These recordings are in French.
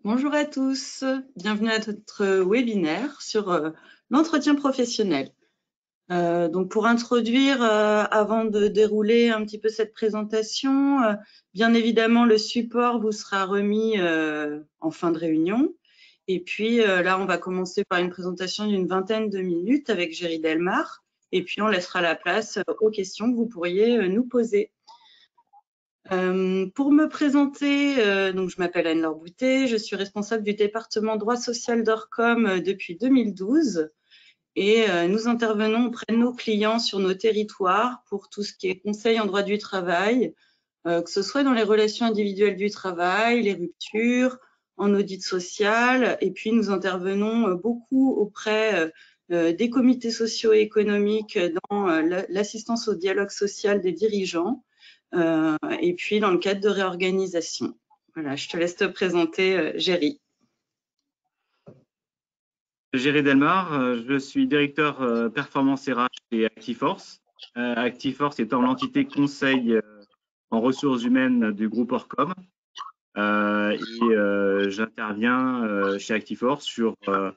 Bonjour à tous, bienvenue à notre webinaire sur l'entretien professionnel. Donc pour introduire, avant de dérouler un petit peu cette présentation, bien évidemment le support vous sera remis en fin de réunion. Et puis là, on va commencer par une présentation d'une vingtaine de minutes avec Géry Delmar. Et puis on laissera la place aux questions que vous pourriez nous poser. Pour me présenter, donc je m'appelle Anne-Laure Boutet, je suis responsable du département droit social d'Orcom depuis 2012 et nous intervenons auprès de nos clients sur nos territoires pour tout ce qui est conseil en droit du travail, que ce soit dans les relations individuelles du travail, les ruptures, en audit social, et puis nous intervenons beaucoup auprès des comités sociaux et économiques dans l'assistance au dialogue social des dirigeants, et puis dans le cadre de réorganisation. Voilà, je te laisse te présenter, Géry. Géry Delmar, je suis directeur performance RH chez Actiforce. Actiforce étant l'entité conseil en ressources humaines du groupe Orcom. J'interviens chez Actiforce sur 3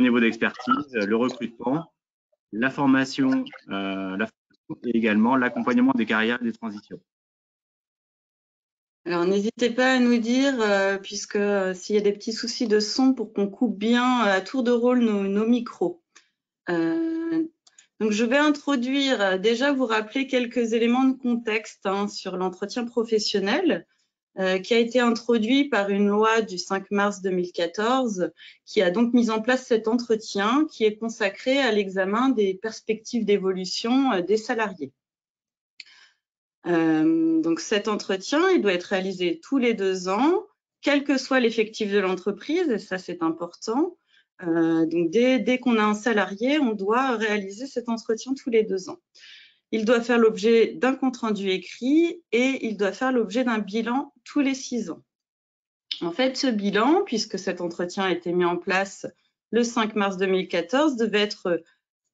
niveaux d'expertise, le recrutement, la formation et également l'accompagnement des carrières et des transitions. Alors, n'hésitez pas à nous dire, puisque s'il y a des petits soucis de son, pour qu'on coupe bien à tour de rôle nos micros. Donc, je vais introduire, déjà vous rappeler quelques éléments de contexte sur l'entretien professionnel, qui a été introduit par une loi du 5 mars 2014, qui a donc mis en place cet entretien qui est consacré à l'examen des perspectives d'évolution des salariés. Donc cet entretien, il doit être réalisé tous les 2 ans, quel que soit l'effectif de l'entreprise, et ça c'est important. Donc dès qu'on a un salarié, on doit réaliser cet entretien tous les 2 ans. Il doit faire l'objet d'un compte-rendu écrit et il doit faire l'objet d'un bilan tous les 6 ans. En fait, ce bilan, puisque cet entretien a été mis en place le 5 mars 2014, devait être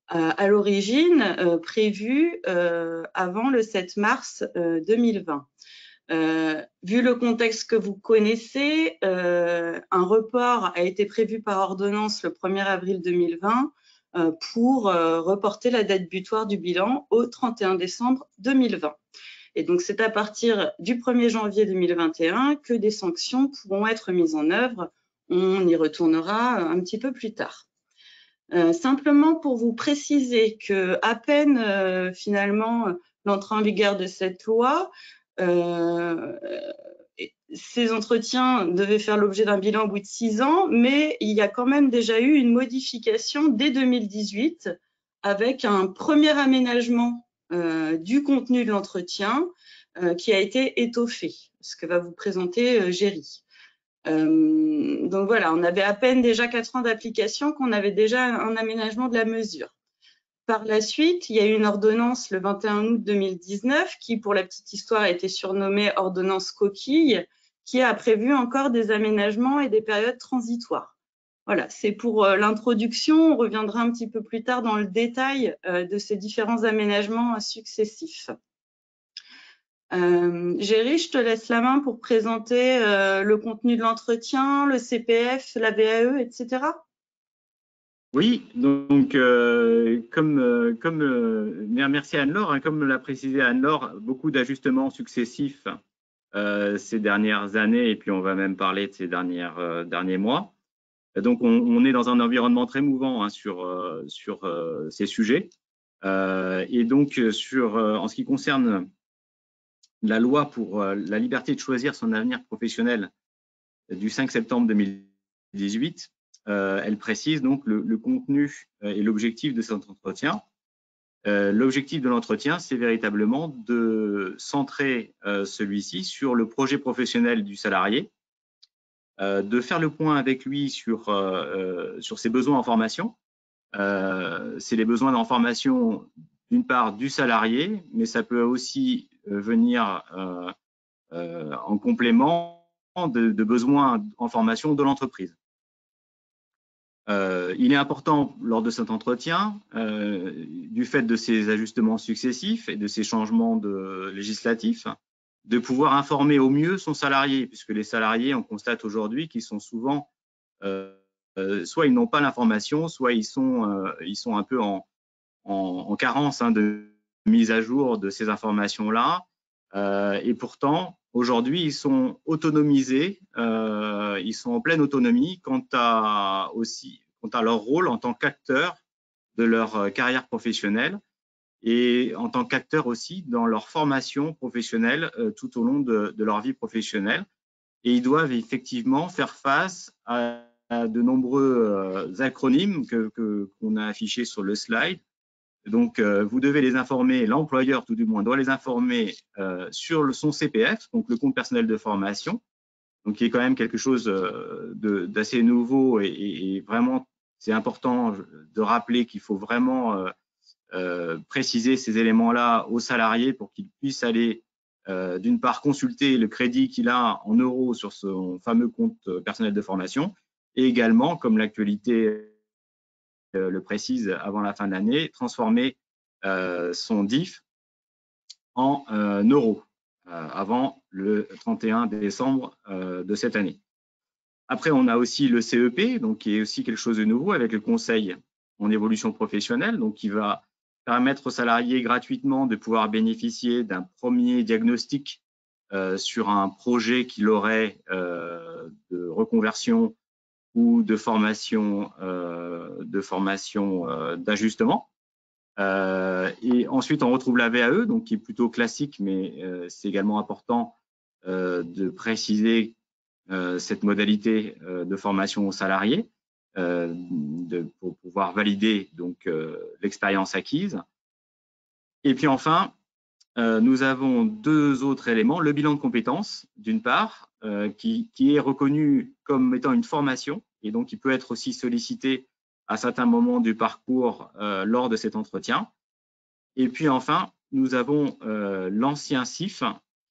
à l'origine prévu avant le 7 mars 2020. Vu le contexte que vous connaissez, un report a été prévu par ordonnance le 1er avril 2020 pour reporter la date butoir du bilan au 31 décembre 2020. Et donc, c'est à partir du 1er janvier 2021 que des sanctions pourront être mises en œuvre. On y retournera un petit peu plus tard. Simplement pour vous préciser que à peine finalement l'entrée en vigueur de cette loi, ces entretiens devaient faire l'objet d'un bilan au bout de 6 ans, mais il y a quand même déjà eu une modification dès 2018 avec un premier aménagement du contenu de l'entretien qui a été étoffé, ce que va vous présenter Géry. Donc voilà, on avait à peine déjà 4 ans d'application qu'on avait déjà un aménagement de la mesure. Par la suite, il y a eu une ordonnance le 21 août 2019 qui, pour la petite histoire, a été surnommée ordonnance coquille, qui a prévu encore des aménagements et des périodes transitoires. Voilà, c'est pour l'introduction. On reviendra un petit peu plus tard dans le détail de ces différents aménagements successifs. Géry, je te laisse la main pour présenter le contenu de l'entretien, le CPF, la VAE, etc. Oui, donc merci Anne-Laure, comme l'a précisé Anne-Laure, beaucoup d'ajustements successifs ces dernières années, et puis on va même parler de ces derniers mois. Donc on est dans un environnement très mouvant sur ces sujets. Et donc en ce qui concerne la loi pour la liberté de choisir son avenir professionnel du 5 septembre 2018, elle précise donc le contenu et l'objectif de cet entretien. L'objectif de l'entretien, c'est véritablement de centrer celui-ci sur le projet professionnel du salarié, de faire le point avec lui sur ses besoins en formation. C'est les besoins en formation d'une part du salarié, mais ça peut aussi venir en complément de besoins en formation de l'entreprise. Il est important lors de cet entretien, du fait de ces ajustements successifs et de ces changements législatifs, de pouvoir informer au mieux son salarié, puisque les salariés, on constate aujourd'hui qu'ils sont souvent, soit ils n'ont pas l'information, soit ils sont un peu en carence de mise à jour de ces informations-là. Et pourtant, aujourd'hui, ils sont autonomisés, ils sont en pleine autonomie quant à leur rôle en tant qu'acteurs de leur carrière professionnelle et en tant qu'acteurs aussi dans leur formation professionnelle tout au long de leur vie professionnelle. Et ils doivent effectivement faire face à de nombreux acronymes qu'on a affichés sur le slide. Donc, vous devez les informer, l'employeur tout du moins doit les informer sur son CPF, donc le compte personnel de formation, donc qui est quand même quelque chose d'assez nouveau et vraiment, c'est important de rappeler qu'il faut vraiment préciser ces éléments-là aux salariés pour qu'ils puissent aller d'une part consulter le crédit qu'il a en euros sur son fameux compte personnel de formation et également, comme l'actualité le précise avant la fin de l'année, transformer son DIF en euros avant le 31 décembre de cette année. Après, on a aussi le CEP, donc qui est aussi quelque chose de nouveau avec le conseil en évolution professionnelle, donc qui va permettre aux salariés gratuitement de pouvoir bénéficier d'un premier diagnostic sur un projet qu'il aurait de reconversion ou de formation d'ajustement. Et ensuite, on retrouve la VAE, donc qui est plutôt classique, mais c'est également important de préciser cette modalité de formation aux salariés pour pouvoir valider donc l'expérience acquise. Et puis enfin, nous avons deux autres éléments, le bilan de compétences, d'une part, qui est reconnu comme étant une formation et donc qui peut être aussi sollicité à certains moments du parcours lors de cet entretien. Et puis enfin, nous avons l'ancien CIF,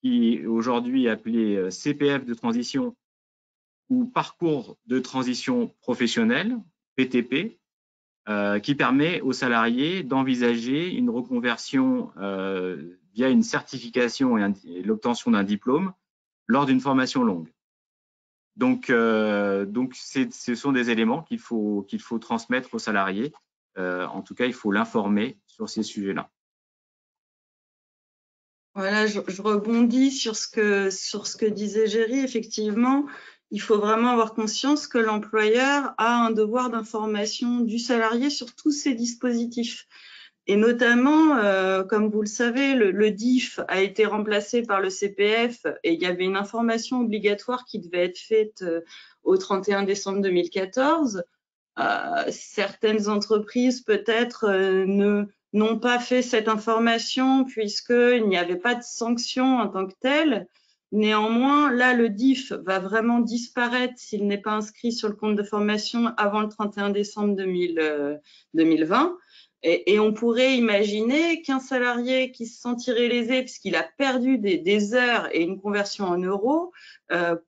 qui est aujourd'hui appelé CPF de transition ou parcours de transition professionnelle, PTP, qui permet aux salariés d'envisager une reconversion via une certification et l'obtention d'un diplôme lors d'une formation longue. Donc ce sont des éléments qu'il faut transmettre aux salariés. En tout cas, il faut l'informer sur ces sujets-là. Voilà, je rebondis sur ce que disait Géry. Effectivement, il faut vraiment avoir conscience que l'employeur a un devoir d'information du salarié sur tous ces dispositifs. Et notamment, comme vous le savez, le DIF a été remplacé par le CPF et il y avait une information obligatoire qui devait être faite au 31 décembre 2014. Certaines entreprises peut-être n'ont pas fait cette information puisqu'il n'y avait pas de sanction en tant que telle. Néanmoins, là, le DIF va vraiment disparaître s'il n'est pas inscrit sur le compte de formation avant le 31 décembre 2020. Et on pourrait imaginer qu'un salarié qui se sentirait lésé puisqu'il a perdu des heures et une conversion en euros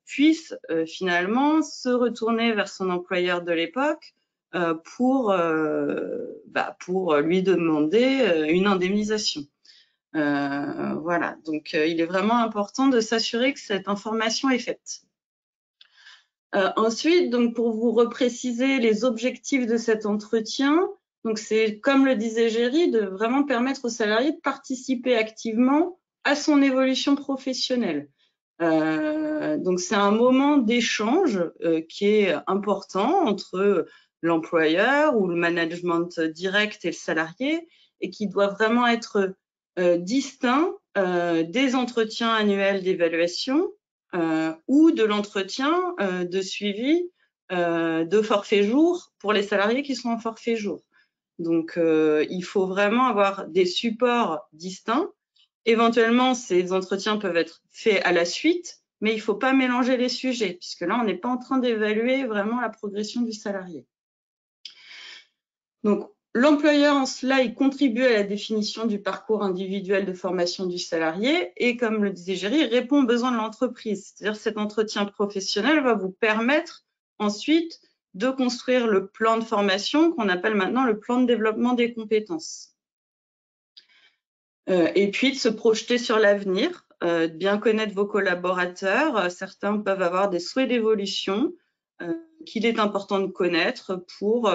puisse finalement se retourner vers son employeur de l'époque pour lui demander une indemnisation. Voilà, donc il est vraiment important de s'assurer que cette information est faite. Ensuite, donc pour vous repréciser les objectifs de cet entretien, donc c'est, comme le disait Géry, de vraiment permettre aux salariés de participer activement à son évolution professionnelle. Donc c'est un moment d'échange qui est important entre l'employeur ou le management direct et le salarié et qui doit vraiment être distinct des entretiens annuels d'évaluation ou de l'entretien de suivi de forfait jour pour les salariés qui sont en forfait jour. Donc, il faut vraiment avoir des supports distincts. Éventuellement, ces entretiens peuvent être faits à la suite, mais il ne faut pas mélanger les sujets, puisque là, on n'est pas en train d'évaluer vraiment la progression du salarié. Donc, l'employeur, en cela, il contribue à la définition du parcours individuel de formation du salarié et, comme le disait Géry, il répond aux besoins de l'entreprise. C'est-à-dire que cet entretien professionnel va vous permettre ensuite de construire le plan de formation qu'on appelle maintenant le plan de développement des compétences. Et puis de se projeter sur l'avenir de bien connaître vos collaborateurs. Certains peuvent avoir des souhaits d'évolution qu'il est important de connaître pour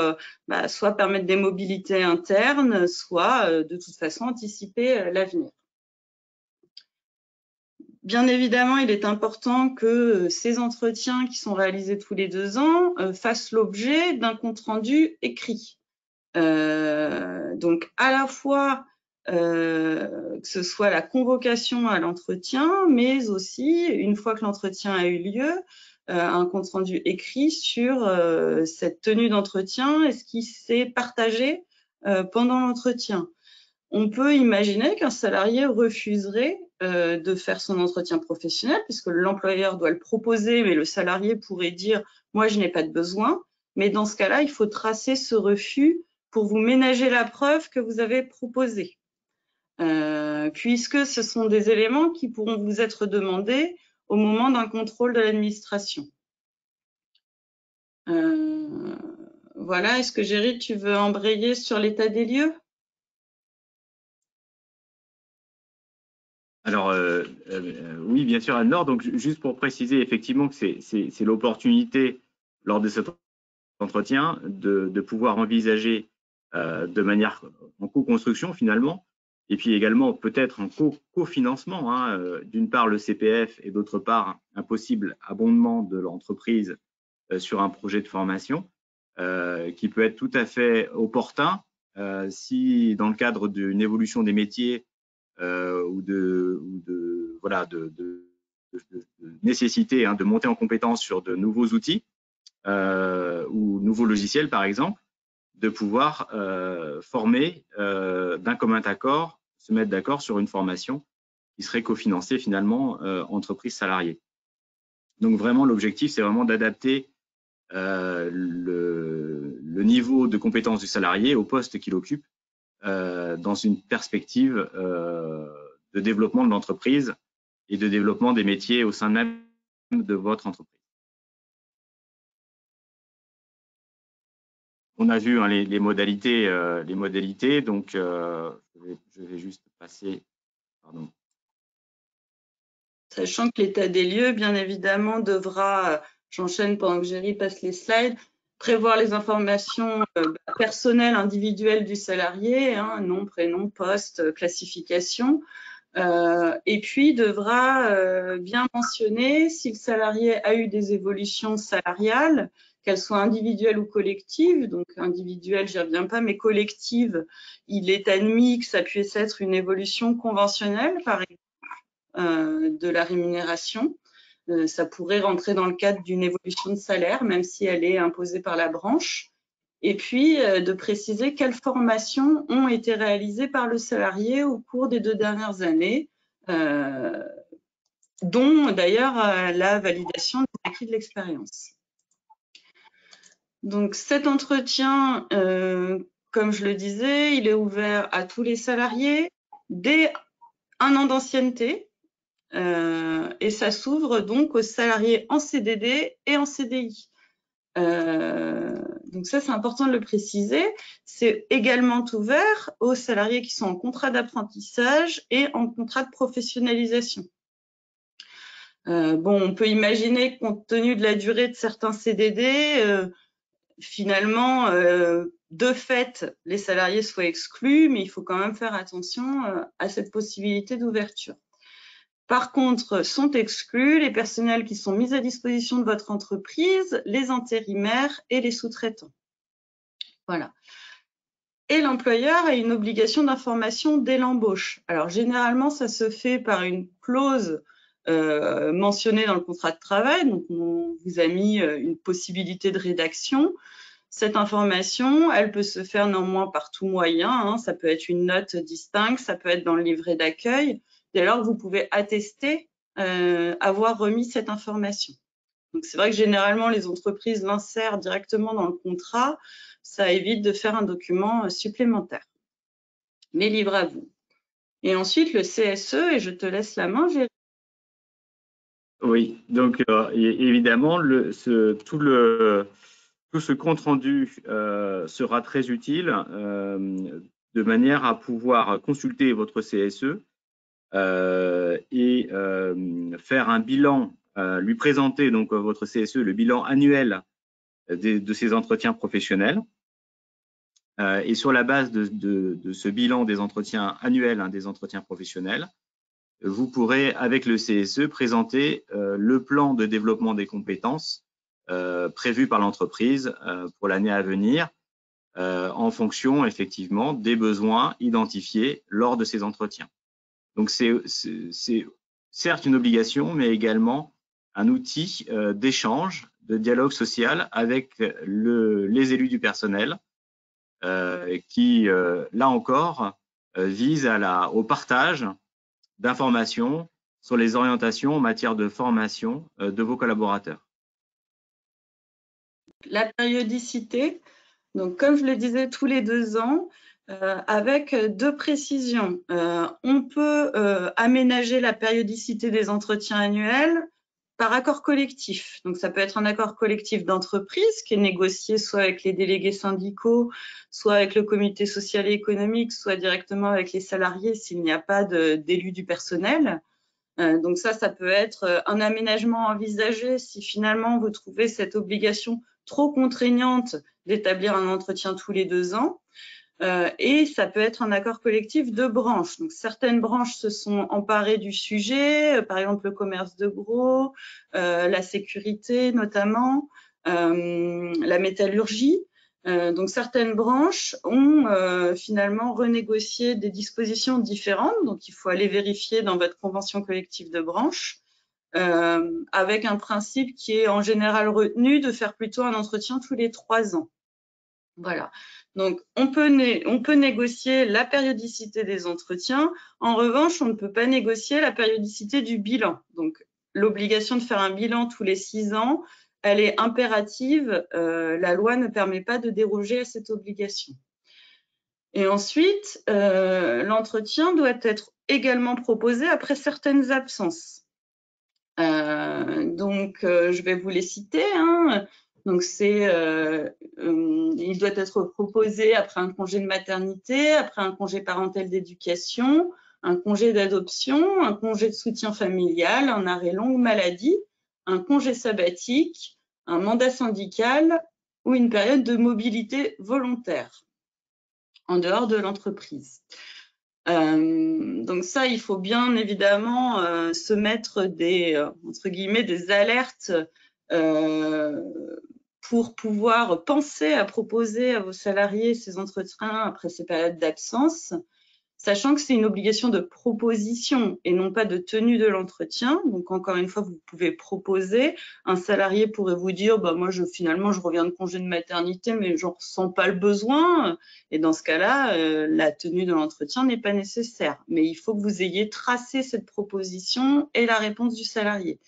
soit permettre des mobilités internes, soit de toute façon anticiper l'avenir. Bien évidemment, il est important que ces entretiens qui sont réalisés tous les 2 ans fassent l'objet d'un compte-rendu écrit. Donc, à la fois que ce soit la convocation à l'entretien, mais aussi, une fois que l'entretien a eu lieu, un compte-rendu écrit sur cette tenue d'entretien et ce qui s'est partagé pendant l'entretien. On peut imaginer qu'un salarié refuserait de faire son entretien professionnel puisque l'employeur doit le proposer, mais le salarié pourrait dire « moi, je n'ai pas de besoin ». Mais dans ce cas-là, il faut tracer ce refus pour vous ménager la preuve que vous avez proposée, puisque ce sont des éléments qui pourront vous être demandés au moment d'un contrôle de l'administration. Voilà, est-ce que Géry, tu veux embrayer sur l'état des lieux ? Alors, oui, bien sûr, Anne-Laure. Donc, juste pour préciser effectivement que c'est l'opportunité lors de cet entretien de pouvoir envisager de manière en co-construction finalement, et puis également peut-être en cofinancement, d'une part le CPF et d'autre part un possible abondement de l'entreprise sur un projet de formation qui peut être tout à fait opportun si dans le cadre d'une évolution des métiers ou de nécessité de monter en compétence sur de nouveaux outils ou nouveaux logiciels par exemple, de pouvoir former d'un commun accord, se mettre d'accord sur une formation qui serait cofinancée finalement entreprise salariée. Donc vraiment l'objectif c'est vraiment d'adapter le niveau de compétence du salarié au poste qu'il occupe dans une perspective de développement de l'entreprise et de développement des métiers au sein même de votre entreprise. On a vu les modalités, donc je vais juste passer. Pardon. Sachant que l'état des lieux, bien évidemment, devra, j'enchaîne pendant que Géry passe les slides, prévoir les informations personnelles, individuelles du salarié, nom, prénom, poste, classification, et puis devra bien mentionner si le salarié a eu des évolutions salariales, qu'elles soient individuelles ou collectives. Donc individuelle, j'y reviens pas, mais collective, il est admis que ça puisse être une évolution conventionnelle, par exemple, de la rémunération. Ça pourrait rentrer dans le cadre d'une évolution de salaire, même si elle est imposée par la branche. Et puis, de préciser quelles formations ont été réalisées par le salarié au cours des 2 dernières années, dont d'ailleurs la validation des acquis de l'expérience. Donc cet entretien, comme je le disais, il est ouvert à tous les salariés dès 1 an d'ancienneté, et ça s'ouvre donc aux salariés en CDD et en CDI. Donc ça, c'est important de le préciser. C'est également ouvert aux salariés qui sont en contrat d'apprentissage et en contrat de professionnalisation. On peut imaginer, compte tenu de la durée de certains CDD, finalement, de fait, les salariés soient exclus, mais il faut quand même faire attention à cette possibilité d'ouverture. Par contre, sont exclus les personnels qui sont mis à disposition de votre entreprise, les intérimaires et les sous-traitants. Voilà. Et l'employeur a une obligation d'information dès l'embauche. Alors, généralement, ça se fait par une clause mentionnée dans le contrat de travail. Donc, on vous a mis une possibilité de rédaction. Cette information, elle peut se faire néanmoins par tout moyen. Ça peut être une note distincte, ça peut être dans le livret d'accueil. Dès lors, vous pouvez attester avoir remis cette information. Donc, c'est vrai que généralement, les entreprises l'insèrent directement dans le contrat. Ça évite de faire un document supplémentaire. Mais libre à vous. Et ensuite, le CSE, et je te laisse la main, Géry. Oui, donc évidemment, tout ce compte-rendu sera très utile de manière à pouvoir consulter votre CSE et faire un bilan, lui présenter donc votre CSE, le bilan annuel de ces entretiens professionnels. Et sur la base de ce bilan des entretiens annuels, des entretiens professionnels, vous pourrez, avec le CSE, présenter le plan de développement des compétences prévu par l'entreprise pour l'année à venir, en fonction, effectivement, des besoins identifiés lors de ces entretiens. Donc, c'est certes une obligation, mais également un outil d'échange, de dialogue social avec les élus du personnel, qui, là encore, vise au partage d'informations sur les orientations en matière de formation de vos collaborateurs. La périodicité, donc comme je le disais, tous les 2 ans, avec 2 précisions. On peut aménager la périodicité des entretiens annuels par accord collectif. Donc, ça peut être un accord collectif d'entreprise qui est négocié soit avec les délégués syndicaux, soit avec le comité social et économique, soit directement avec les salariés s'il n'y a pas d'élus du personnel. Donc ça peut être un aménagement envisagé si finalement vous trouvez cette obligation trop contraignante d'établir un entretien tous les 2 ans. Et ça peut être un accord collectif de branches. Donc, certaines branches se sont emparées du sujet, par exemple le commerce de gros, la sécurité notamment, la métallurgie. Donc, certaines branches ont finalement renégocié des dispositions différentes. Donc, il faut aller vérifier dans votre convention collective de branche, avec un principe qui est en général retenu de faire plutôt un entretien tous les 3 ans. Voilà. Donc, on peut négocier la périodicité des entretiens. En revanche, on ne peut pas négocier la périodicité du bilan. Donc, l'obligation de faire un bilan tous les 6 ans, elle est impérative. La loi ne permet pas de déroger à cette obligation. Et ensuite, l'entretien doit être également proposé après certaines absences. Donc, je vais vous les citer. Donc, il doit être proposé après un congé de maternité, après un congé parental d'éducation, un congé d'adoption, un congé de soutien familial, un arrêt longue maladie, un congé sabbatique, un mandat syndical ou une période de mobilité volontaire en dehors de l'entreprise. Donc ça, il faut bien évidemment se mettre entre guillemets, des alertes pour pouvoir penser à proposer à vos salariés ces entretiens après ces périodes d'absence, sachant que c'est une obligation de proposition et non pas de tenue de l'entretien. Donc, encore une fois, vous pouvez proposer. Un salarié pourrait vous dire, bah, moi, finalement, je reviens de congé de maternité, mais je ne ressens pas le besoin. Et dans ce cas-là, la tenue de l'entretien n'est pas nécessaire. Mais il faut que vous ayez tracé cette proposition et la réponse du salarié.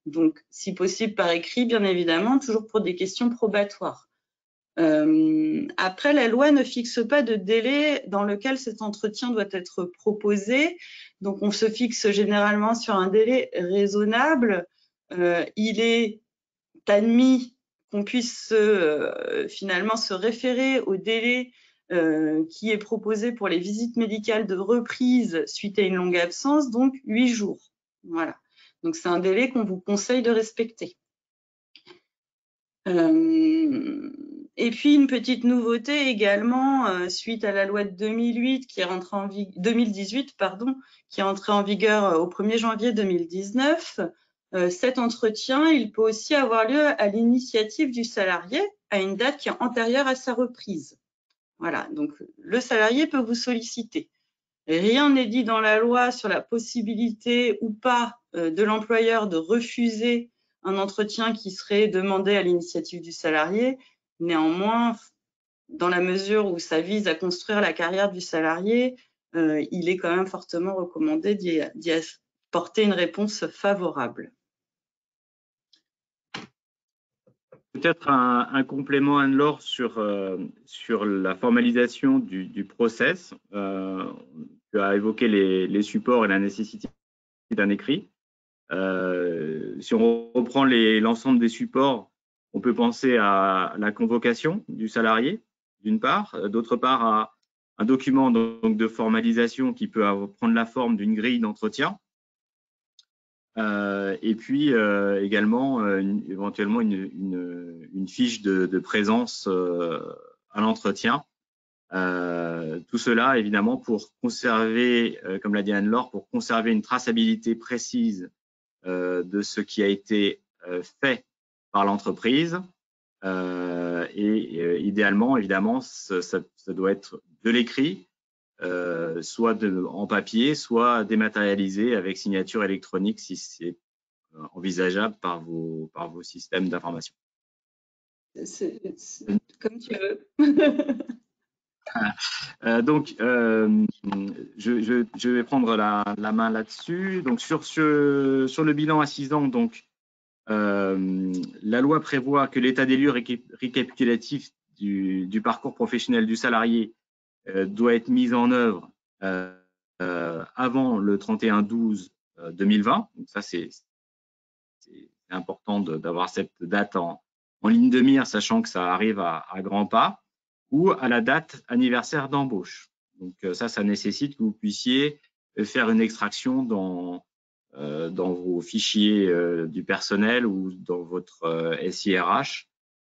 Donc, si possible par écrit, bien évidemment, toujours pour des questions probatoires. Après, la loi ne fixe pas de délai dans lequel cet entretien doit être proposé. Donc, on se fixe généralement sur un délai raisonnable. Il est admis qu'on puisse finalement se référer au délai qui est proposé pour les visites médicales de reprise suite à une longue absence, donc 8 jours. Voilà. Donc, c'est un délai qu'on vous conseille de respecter. Et puis, une petite nouveauté également, suite à la loi de 2018, qui est rentrée en vigueur au 1er janvier 2019, cet entretien, il peut aussi avoir lieu à l'initiative du salarié à une date qui est antérieure à sa reprise. Voilà, donc le salarié peut vous solliciter. Rien n'est dit dans la loi sur la possibilité ou pas de l'employeur de refuser un entretien qui serait demandé à l'initiative du salarié. Néanmoins, dans la mesure où ça vise à construire la carrière du salarié, il est quand même fortement recommandé d'y apporter une réponse favorable. Peut-être un complément, Anne-Laure, sur la formalisation du process. Tu as évoqué les supports et la nécessité d'un écrit. Si on reprend l'ensemble des supports, on peut penser à la convocation du salarié, d'une part, d'autre part un document donc, de formalisation qui peut prendre la forme d'une grille d'entretien. Et puis également éventuellement une fiche de présence à l'entretien. Tout cela évidemment pour conserver, comme l'a dit Anne-Laure, pour conserver une traçabilité précise de ce qui a été fait par l'entreprise. Idéalement, évidemment, ça doit être de l'écrit, soit en papier, soit dématérialisé avec signature électronique si c'est envisageable par vos systèmes d'information. Comme tu veux. Donc, je vais prendre la main là-dessus. Donc, sur le bilan à 6 ans, donc, la loi prévoit que l'état des lieux récapitulatif du parcours professionnel du salarié doit être mis en œuvre avant le 31/12/2020. Donc ça, c'est important d'avoir cette date en ligne de mire, sachant que ça arrive à grands pas, ou à la date anniversaire d'embauche. Donc ça nécessite que vous puissiez faire une extraction dans vos fichiers du personnel ou dans votre SIRH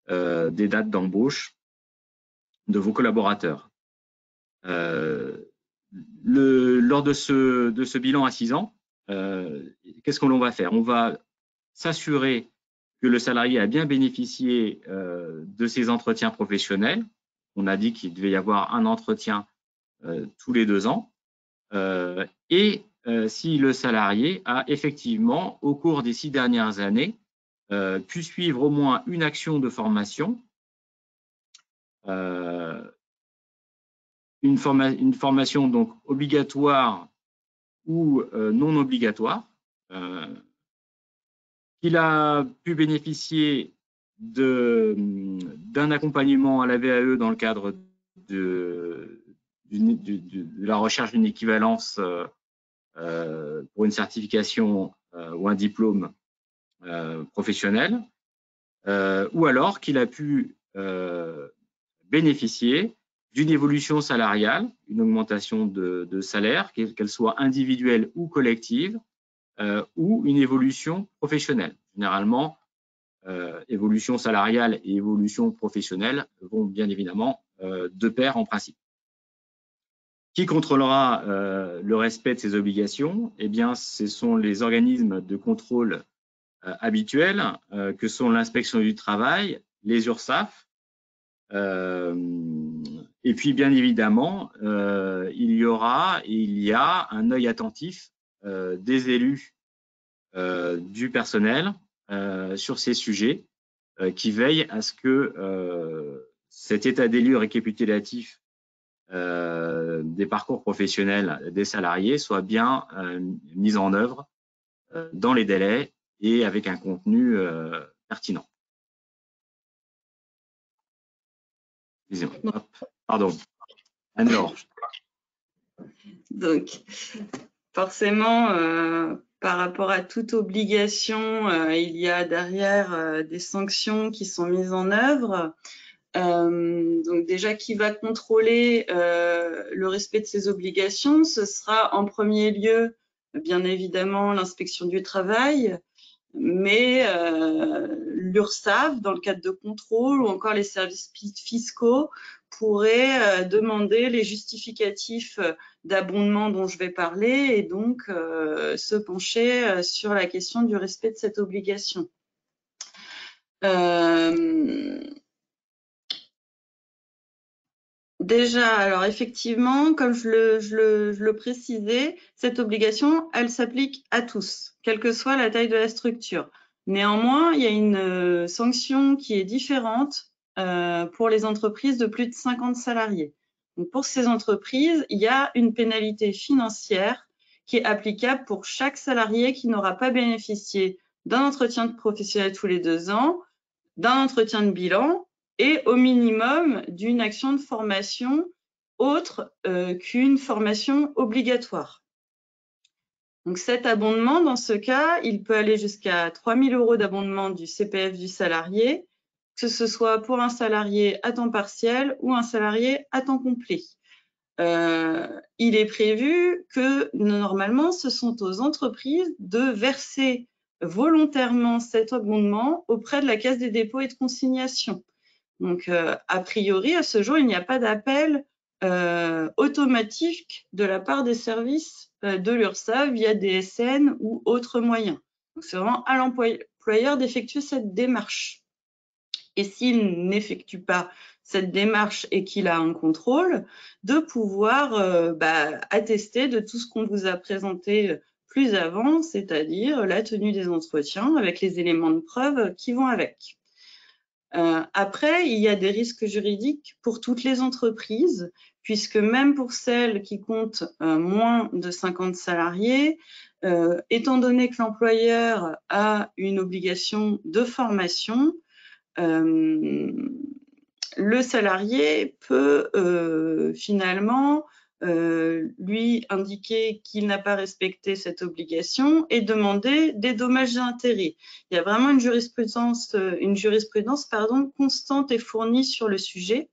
des dates d'embauche de vos collaborateurs. Lors de ce bilan à 6 ans, qu'est-ce que l'on va faire? On va s'assurer que le salarié a bien bénéficié de ses entretiens professionnels. On a dit qu'il devait y avoir un entretien tous les 2 ans. Et si le salarié a effectivement, au cours des 6 dernières années, pu suivre au moins une action de formation, une formation donc obligatoire ou non obligatoire, qu'il a pu bénéficier d'un accompagnement à la VAE dans le cadre de la recherche d'une équivalence pour une certification ou un diplôme professionnel, ou alors qu'il a pu bénéficier d'une évolution salariale, une augmentation de salaire, qu'elle soit individuelle ou collective, ou une évolution professionnelle. Généralement, évolution salariale et évolution professionnelle vont bien évidemment de pair en principe. Qui contrôlera le respect de ces obligations? Eh bien, ce sont les organismes de contrôle habituels que sont l'inspection du travail, les URSSAF, et puis bien évidemment, il y a un œil attentif des élus du personnel sur ces sujets qui veillent à ce que cet état des lieux récapitulatif des parcours professionnels des salariés soit bien mis en œuvre dans les délais et avec un contenu pertinent. Pardon, Anne-Laure. Donc, forcément, par rapport à toute obligation, il y a derrière des sanctions qui sont mises en œuvre. Donc déjà, qui va contrôler le respect de ces obligations? Ce sera en premier lieu, bien évidemment, l'inspection du travail, mais l'URSSAF, dans le cadre de contrôle, ou encore les services fiscaux, pourraient demander les justificatifs d'abondement dont je vais parler et donc se pencher sur la question du respect de cette obligation. Déjà, alors effectivement, comme je le précisais, cette obligation, elle s'applique à tous, quelle que soit la taille de la structure. Néanmoins, il y a une sanction qui est différente pour les entreprises de plus de 50 salariés. Donc, pour ces entreprises, il y a une pénalité financière qui est applicable pour chaque salarié qui n'aura pas bénéficié d'un entretien de professionnel tous les 2 ans, d'un entretien de bilan et au minimum d'une action de formation autre qu'une formation obligatoire. Donc cet abondement, dans ce cas, il peut aller jusqu'à 3 000 € d'abondement du CPF du salarié, que ce soit pour un salarié à temps partiel ou un salarié à temps complet. il est prévu que normalement, ce sont aux entreprises de verser volontairement cet abondement auprès de la Caisse des dépôts et de consignation. Donc, a priori, à ce jour, il n'y a pas d'appel automatique de la part des services de l'URSSAF via DSN ou autres moyens. Donc, c'est vraiment à l'employeur d'effectuer cette démarche. Et s'il n'effectue pas cette démarche et qu'il a un contrôle, de pouvoir attester de tout ce qu'on vous a présenté plus avant, c'est-à-dire la tenue des entretiens avec les éléments de preuve qui vont avec. Après, il y a des risques juridiques pour toutes les entreprises, puisque même pour celles qui comptent moins de 50 salariés, étant donné que l'employeur a une obligation de formation, le salarié peut finalement lui indiquer qu'il n'a pas respecté cette obligation et demander des dommages et intérêts. Il y a vraiment une jurisprudence constante et fournie sur le sujet,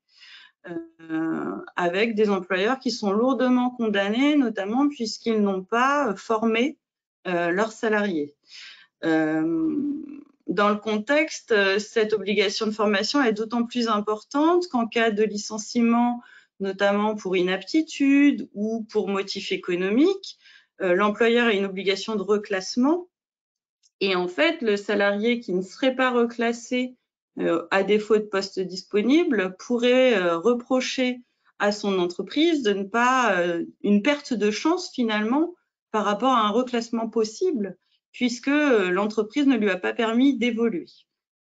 avec des employeurs qui sont lourdement condamnés, notamment puisqu'ils n'ont pas formé leurs salariés. Dans le contexte, cette obligation de formation est d'autant plus importante qu'en cas de licenciement, notamment pour inaptitude ou pour motif économique, l'employeur a une obligation de reclassement. Et en fait, le salarié qui ne serait pas reclassé à défaut de poste disponible pourrait reprocher à son entreprise de ne pas une perte de chance finalement par rapport à un reclassement possible, puisque l'entreprise ne lui a pas permis d'évoluer.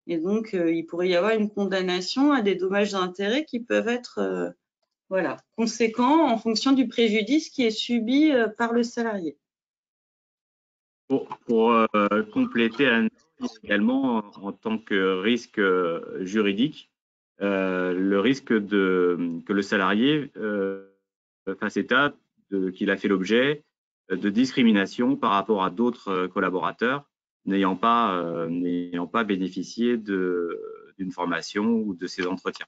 Et donc, il pourrait y avoir une condamnation à des dommages d'intérêt qui peuvent être conséquents en fonction du préjudice qui est subi par le salarié. Pour compléter également en tant que risque juridique, le risque que le salarié fasse état qu'il a fait l'objet de discrimination par rapport à d'autres collaborateurs n'ayant pas bénéficié d'une formation ou de ces entretiens.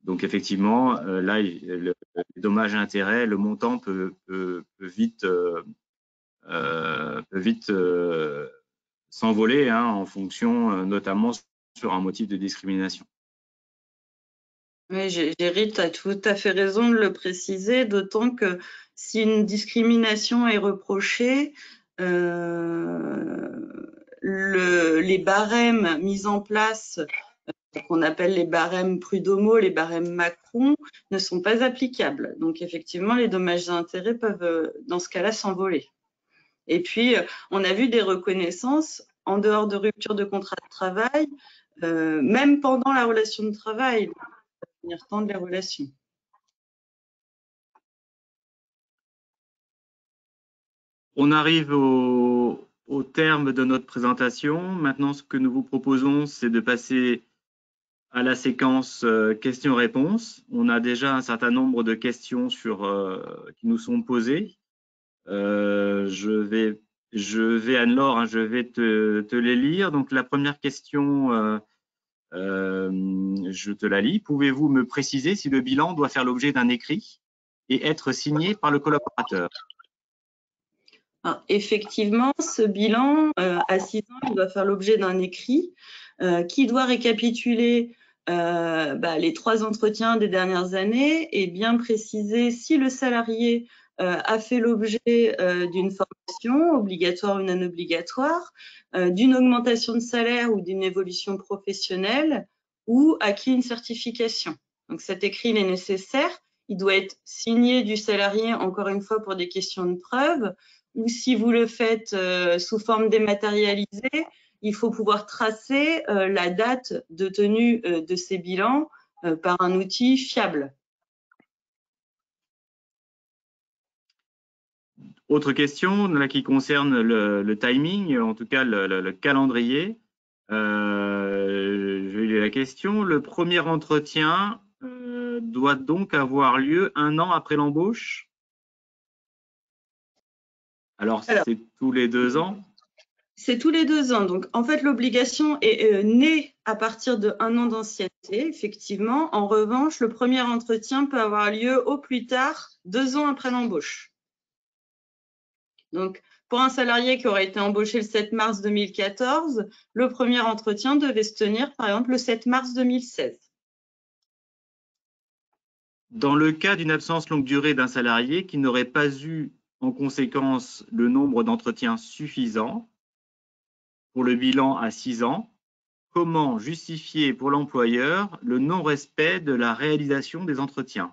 Donc effectivement, là, le dommage et intérêt, le montant peut vite s'envoler en fonction notamment sur un motif de discrimination. Oui, Géry, tu as tout à fait raison de le préciser, d'autant que si une discrimination est reprochée, les barèmes mis en place, qu'on appelle les barèmes Prud'homo, les barèmes Macron, ne sont pas applicables. Donc effectivement, les dommages et intérêts peuvent, dans ce cas-là, s'envoler. Et puis, on a vu des reconnaissances en dehors de rupture de contrat de travail, même pendant la relation de travail, venir tendre les relations. On arrive au terme de notre présentation. Maintenant, ce que nous vous proposons, c'est de passer à la séquence questions-réponses. On a déjà un certain nombre de questions qui nous sont posées. Je vais Anne-Laure, je vais te les lire. Donc, la première question, je te la lis. Pouvez-vous me préciser si le bilan doit faire l'objet d'un écrit et être signé par le collaborateur? Alors, effectivement, ce bilan, à 6 ans, il doit faire l'objet d'un écrit qui doit récapituler les 3 entretiens des dernières années et bien préciser si le salarié a fait l'objet d'une formation obligatoire ou non obligatoire, d'une augmentation de salaire ou d'une évolution professionnelle ou acquis une certification. Donc cet écrit, il est nécessaire. Il doit être signé du salarié, encore une fois, pour des questions de preuve, ou si vous le faites sous forme dématérialisée, il faut pouvoir tracer la date de tenue de ces bilans par un outil fiable. Autre question là, qui concerne le timing, en tout cas le calendrier. Je vais lire la question. Le premier entretien doit donc avoir lieu 1 an après l'embauche? Alors, c'est tous les 2 ans? C'est tous les 2 ans. Donc, en fait, l'obligation est née à partir de 1 an d'ancienneté, effectivement. En revanche, le premier entretien peut avoir lieu au plus tard 2 ans après l'embauche. Donc, pour un salarié qui aurait été embauché le 7 mars 2014, le premier entretien devait se tenir, par exemple, le 7 mars 2016. Dans le cas d'une absence longue durée d'un salarié qui n'aurait pas eu en conséquence le nombre d'entretiens suffisant pour le bilan à 6 ans, comment justifier pour l'employeur le non-respect de la réalisation des entretiens?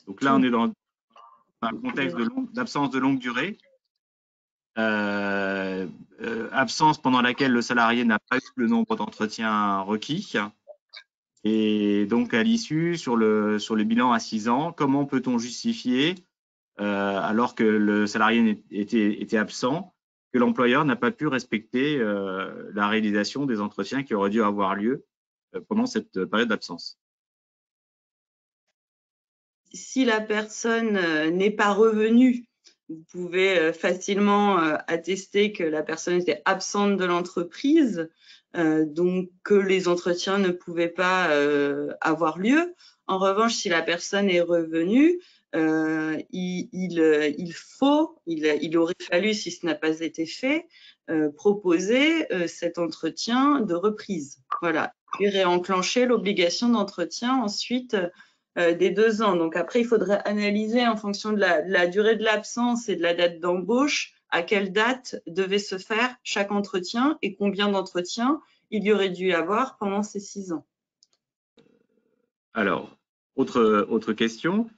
Donc là, on est dans un contexte d'absence de longue durée, absence pendant laquelle le salarié n'a pas eu le nombre d'entretiens requis. Et donc, à l'issue, sur le bilan à 6 ans, comment peut-on justifier, alors que le salarié était absent, que l'employeur n'a pas pu respecter la réalisation des entretiens qui auraient dû avoir lieu pendant cette période d'absence? Si la personne n'est pas revenue, vous pouvez facilement attester que la personne était absente de l'entreprise, donc que les entretiens ne pouvaient pas avoir lieu. En revanche, si la personne est revenue, il aurait fallu, si ce n'a pas été fait, proposer cet entretien de reprise. Voilà, puis réenclencher l'obligation d'entretien ensuite des 2 ans. Donc après, il faudrait analyser en fonction de la durée de l'absence et de la date d'embauche, à quelle date devait se faire chaque entretien et combien d'entretiens il y aurait dû avoir pendant ces 6 ans. Alors, autre question.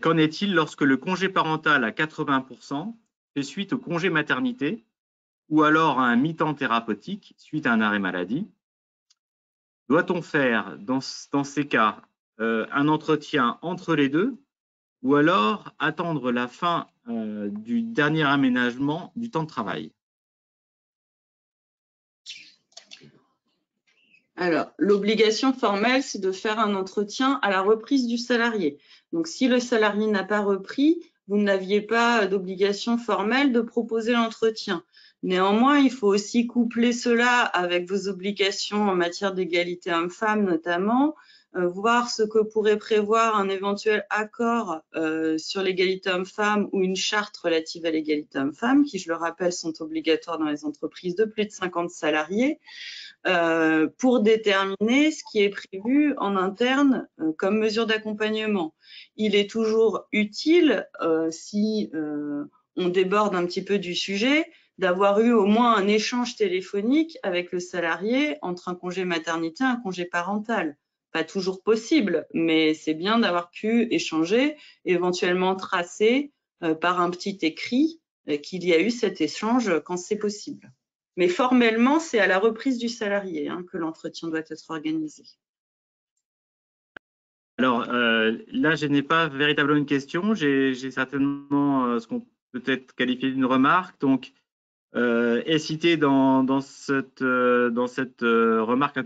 Qu'en est-il lorsque le congé parental à 80% fait suite au congé maternité ou alors à un mi-temps thérapeutique suite à un arrêt maladie? Doit-on faire, dans ces cas, un entretien entre les deux ou alors attendre la fin du dernier aménagement du temps de travail? Alors, l'obligation formelle, c'est de faire un entretien à la reprise du salarié. Donc, si le salarié n'a pas repris, vous n'aviez pas d'obligation formelle de proposer l'entretien. Néanmoins, il faut aussi coupler cela avec vos obligations en matière d'égalité homme-femme notamment, voir ce que pourrait prévoir un éventuel accord sur l'égalité homme-femme ou une charte relative à l'égalité homme-femme, qui, je le rappelle, sont obligatoires dans les entreprises de plus de 50 salariés, pour déterminer ce qui est prévu en interne comme mesure d'accompagnement. Il est toujours utile, si on déborde un petit peu du sujet, d'avoir eu au moins un échange téléphonique avec le salarié entre un congé maternité et un congé parental. Pas toujours possible, mais c'est bien d'avoir pu échanger, éventuellement tracer par un petit écrit qu'il y a eu cet échange quand c'est possible. Mais formellement, c'est à la reprise du salarié que l'entretien doit être organisé. Alors là, je n'ai pas véritablement une question, j'ai certainement ce qu'on peut être qualifié d'une remarque. Donc, est cité dans cette remarque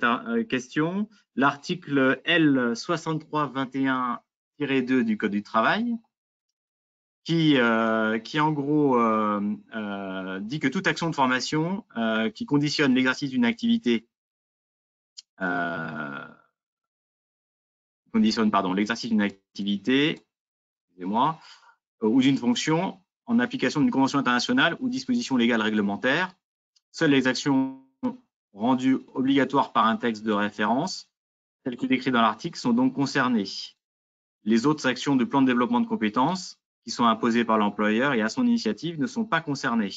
question l'article L 6321-2 du Code du travail qui en gros dit que toute action de formation qui conditionne l'exercice d'une activité excusez-moi, ou d'une fonction en application d'une convention internationale ou disposition légale réglementaire. Seules les actions rendues obligatoires par un texte de référence, telles que décrites dans l'article, sont donc concernées. Les autres actions de plan de développement de compétences qui sont imposées par l'employeur et à son initiative ne sont pas concernées.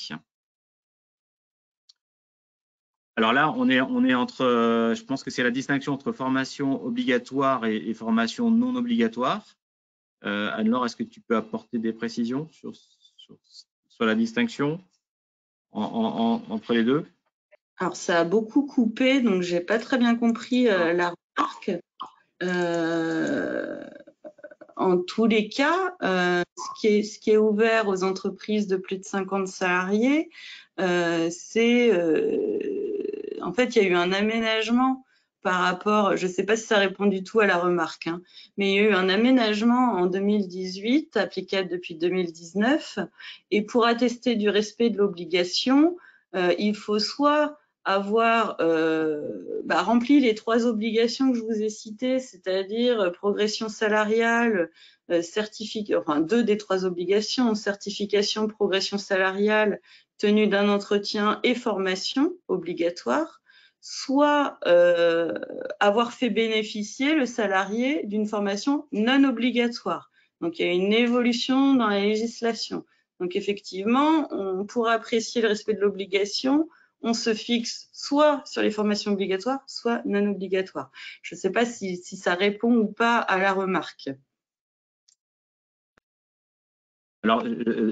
Alors là, on est entre, je pense que c'est la distinction entre formation obligatoire et formation non obligatoire. Anne-Laure, est-ce que tu peux apporter des précisions sur la distinction entre les deux? Alors, ça a beaucoup coupé, donc je n'ai pas très bien compris la remarque. En tous les cas, ce qui est ouvert aux entreprises de plus de 50 salariés, c'est en fait, il y a eu un aménagement par rapport, je ne sais pas si ça répond du tout à la remarque, hein, mais il y a eu un aménagement en 2018, applicable depuis 2019, et pour attester du respect de l'obligation, il faut soit avoir rempli les 3 obligations que je vous ai citées, c'est-à-dire progression salariale, enfin 2 des 3 obligations, certification, progression salariale, tenue d'un entretien et formation obligatoire, soit avoir fait bénéficier le salarié d'une formation non obligatoire. Donc, il y a une évolution dans la législation. Donc, effectivement, pour apprécier le respect de l'obligation, on se fixe soit sur les formations obligatoires, soit non obligatoires. Je ne sais pas si ça répond ou pas à la remarque. Alors,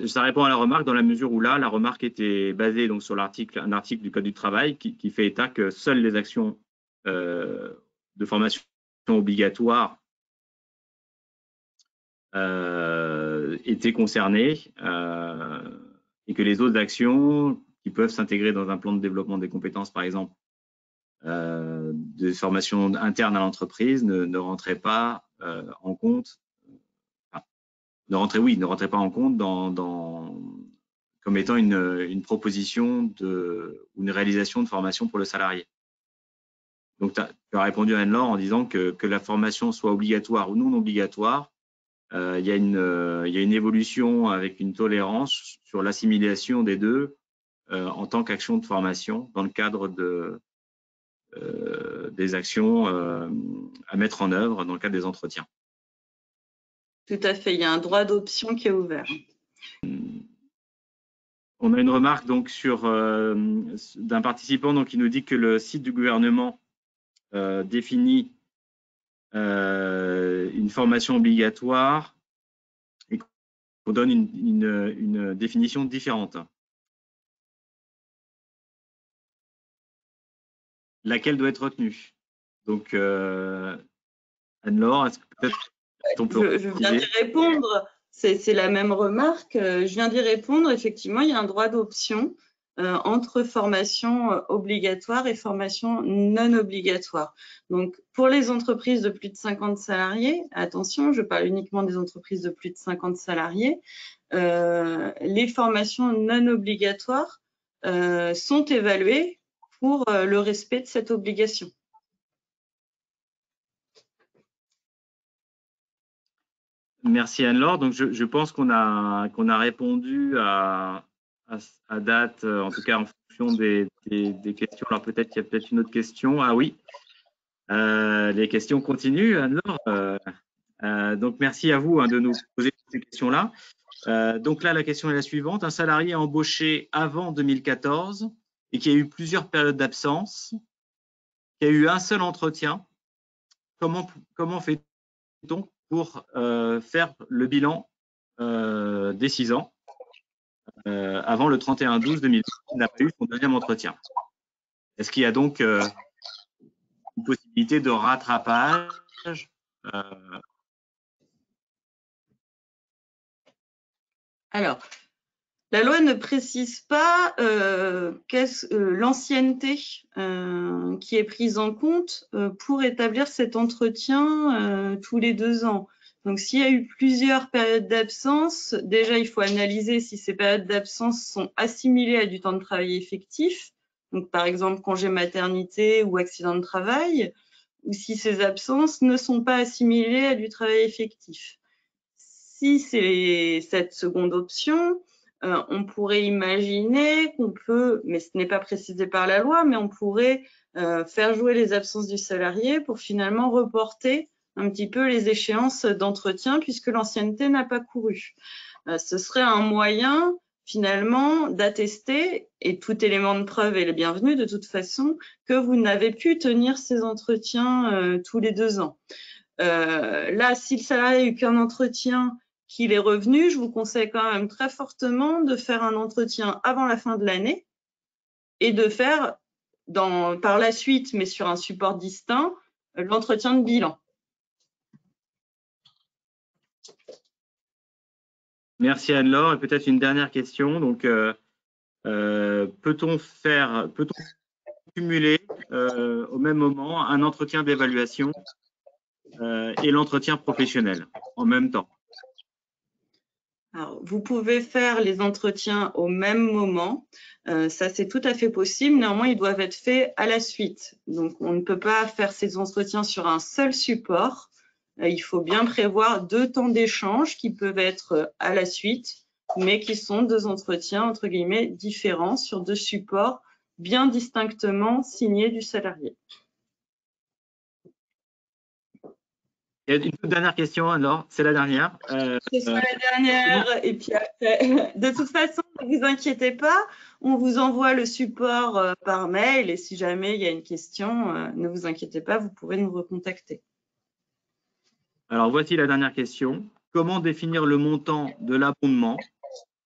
ça répond à la remarque dans la mesure où là, la remarque était basée donc sur un article du Code du travail qui fait état que seules les actions de formation obligatoire étaient concernées et que les autres actions qui peuvent s'intégrer dans un plan de développement des compétences, par exemple, de formation interne à l'entreprise, ne rentraient pas en compte. Ne rentrait pas en compte comme étant une proposition ou une réalisation de formation pour le salarié. Donc, tu as répondu à Anne-Laure en disant que la formation soit obligatoire ou non obligatoire, il y a une évolution avec une tolérance sur l'assimilation des deux en tant qu'action de formation dans le cadre des actions à mettre en œuvre dans le cadre des entretiens. Tout à fait, il y a un droit d'option qui est ouvert. On a une remarque donc d'un participant donc, qui nous dit que le site du gouvernement définit une formation obligatoire et qu'on donne une définition différente. Laquelle doit être retenue? Donc, Anne-Laure, est-ce que peut-être je viens d'y répondre. C'est la même remarque. Je viens d'y répondre. Effectivement, il y a un droit d'option entre formation obligatoire et formation non obligatoire. Donc, pour les entreprises de plus de 50 salariés, attention, je parle uniquement des entreprises de plus de 50 salariés, les formations non obligatoires sont évaluées pour le respect de cette obligation. Merci Anne-Laure. Donc, je pense qu'on a répondu à date, en tout cas en fonction des questions. Alors, peut-être qu'il y a peut-être une autre question. Ah oui, les questions continuent, Anne-Laure. Donc, merci à vous de nous poser ces questions-là. Donc là, la question est la suivante. Un salarié embauché avant 2014 et qui a eu plusieurs périodes d'absence, qui a eu un seul entretien, comment fait-on pour faire le bilan des 6 ans avant le 31/12/2020, qui n'a pas eu son deuxième entretien? Est-ce qu'il y a donc une possibilité de rattrapage Alors, la loi ne précise pas l'ancienneté qui est prise en compte pour établir cet entretien tous les 2 ans. Donc, s'il y a eu plusieurs périodes d'absence, déjà, il faut analyser si ces périodes d'absence sont assimilées à du temps de travail effectif, donc par exemple congé maternité ou accident de travail, ou si ces absences ne sont pas assimilées à du travail effectif. Si c'est cette seconde option, on pourrait imaginer qu'on peut, mais ce n'est pas précisé par la loi, mais on pourrait faire jouer les absences du salarié pour finalement reporter un petit peu les échéances d'entretien puisque l'ancienneté n'a pas couru. Ce serait un moyen finalement d'attester, et tout élément de preuve est le bienvenu de toute façon, que vous n'avez pu tenir ces entretiens tous les 2 ans. Là, si le salarié n'a eu qu'un entretien, qu'il est revenu, je vous conseille quand même très fortement de faire un entretien avant la fin de l'année et de faire par la suite, mais sur un support distinct, l'entretien de bilan. Merci Anne-Laure. Et peut-être une dernière question. Donc, peut-on cumuler au même moment un entretien d'évaluation et l'entretien professionnel en même temps? Alors, vous pouvez faire les entretiens au même moment. Ça, c'est tout à fait possible. Néanmoins, ils doivent être faits à la suite. Donc, on ne peut pas faire ces entretiens sur un seul support. Il faut bien prévoir 2 temps d'échange qui peuvent être à la suite, mais qui sont 2 entretiens, entre guillemets, différents sur 2 supports bien distinctement signés du salarié. Et une toute dernière question, alors, c'est la dernière. Ce sera la dernière, et puis après, de toute façon, ne vous inquiétez pas, on vous envoie le support par mail, et si jamais il y a une question, ne vous inquiétez pas, vous pourrez nous recontacter. Alors, voici la dernière question. Comment définir le montant de l'abondement?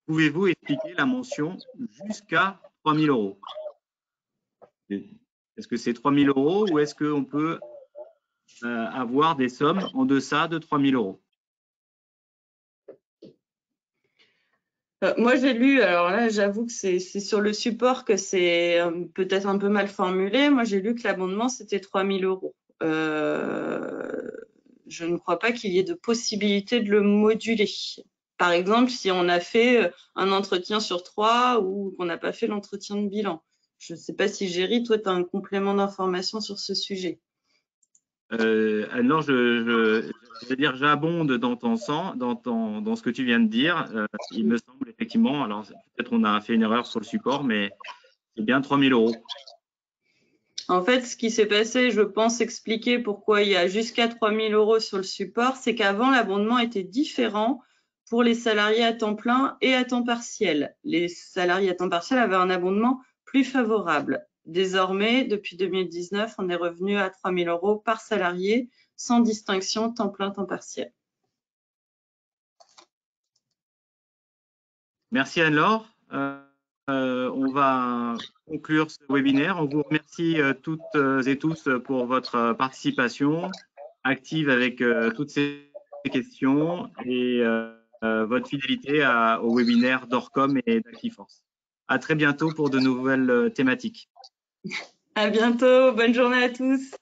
Pouvez-vous expliquer la mention jusqu'à 3 000 €? Est-ce que c'est 3 000 € ou est-ce qu'on peut avoir des sommes en deçà de 3 000 €? Moi, j'ai lu, alors là, j'avoue que c'est sur le support que c'est peut-être un peu mal formulé. Moi, j'ai lu que l'abondement, c'était 3 000 €. Je ne crois pas qu'il y ait de possibilité de le moduler. Par exemple, si on a fait un entretien sur 3 ou qu'on n'a pas fait l'entretien de bilan. Je ne sais pas si Géry, toi, tu as un complément d'information sur ce sujet. Alors, je vais dire, j'abonde dans ton sens, dans ce que tu viens de dire. Il me semble effectivement, alors peut-être on a fait une erreur sur le support, mais c'est bien 3 000 €. En fait, ce qui s'est passé, je pense expliquer pourquoi il y a jusqu'à 3 000 € sur le support, c'est qu'avant, l'abondement était différent pour les salariés à temps plein et à temps partiel. Les salariés à temps partiel avaient un abondement plus favorable. Désormais, depuis 2019, on est revenu à 3 000 € par salarié, sans distinction temps plein, temps partiel. Merci Anne-Laure. On va conclure ce webinaire. On vous remercie toutes et tous pour votre participation active avec toutes ces questions et votre fidélité au webinaire d'Orcom et d'Actiforce. À très bientôt pour de nouvelles thématiques. À bientôt. Bonne journée à tous.